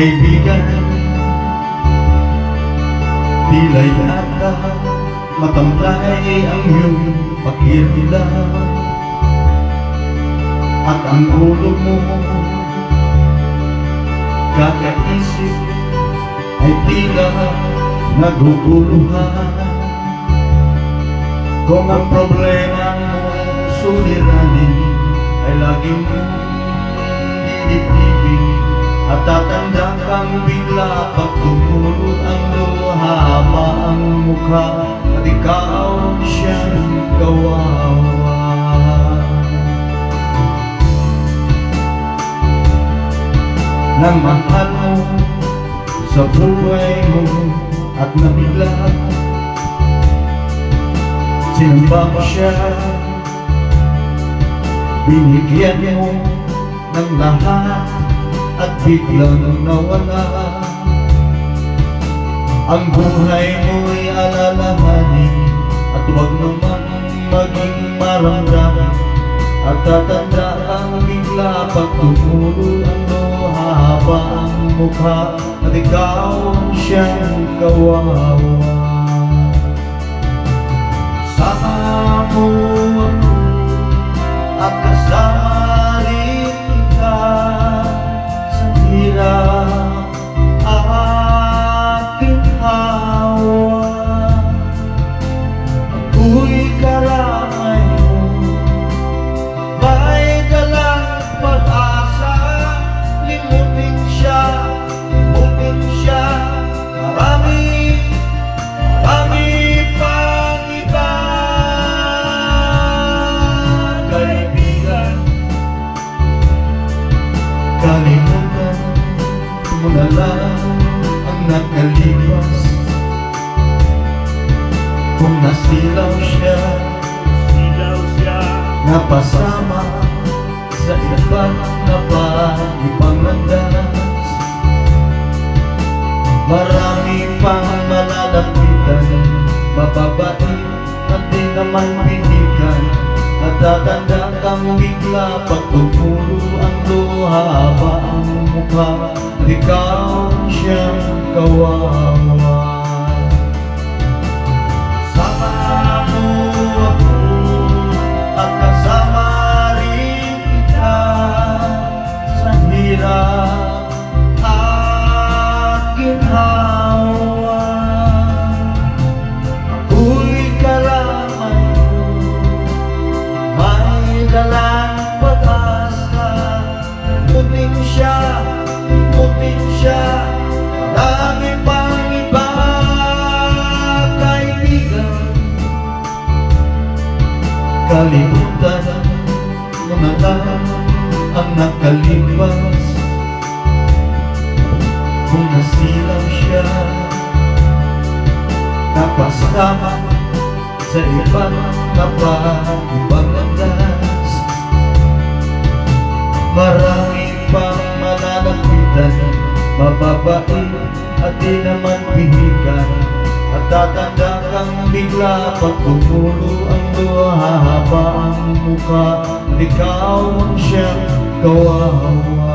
kaibigan, tila'y yata matamlay ang iyong pakiramdam, at ang ulo mo kakaisip ay tila naguguluhan. Kung ang problema mong suliranin ay laging mong didibdibin, at tatanda kang bigla pag tumulo ang luha, haba ang mukha at ikaw siyang kawawa. Nang mahal mo sa buhay mo at nabigla, sinamba mo siya, binigyan mo ng lahat at biglang nawala. Ang buhay mo'y alalahanin at huwag naman maging maramdaman, at tatanda ang bigla pag tumulo ang luha, haba ang mukha at ikaw siyang kawawa. Sama mo ako at kasama rin kita sa hirap aking hawa. Ako'y karamay mo, may dalang pag-asa. Limutin siya, marami pang iba. Kaibigan, kalimutan mo na lang ang nakalipas. Kung nasilaw siya, napasama sa iba't ibang landas, marami pang malalapitan, mababait at di naman pinigan. Natatanda kang bigla pag tumulo ang luha, haba ang mukha at ikaw siyang kawawa. Sama mo ako at kasama rin kita sa hirap aking hawa. Ako'y karamay mo, may dalang pag-asa. Limutin siya, marami pang iba. Kaibigan, kalimutan mo na lang ang nakalipas. Kung nasilaw siya, napasama sa ibang landas, marami pang malalapitan, mababait at di naman pihikan. At tatanda kang bigla pag tumulo ang luha, haba ang mukha at ikaw ang siyang kawawa.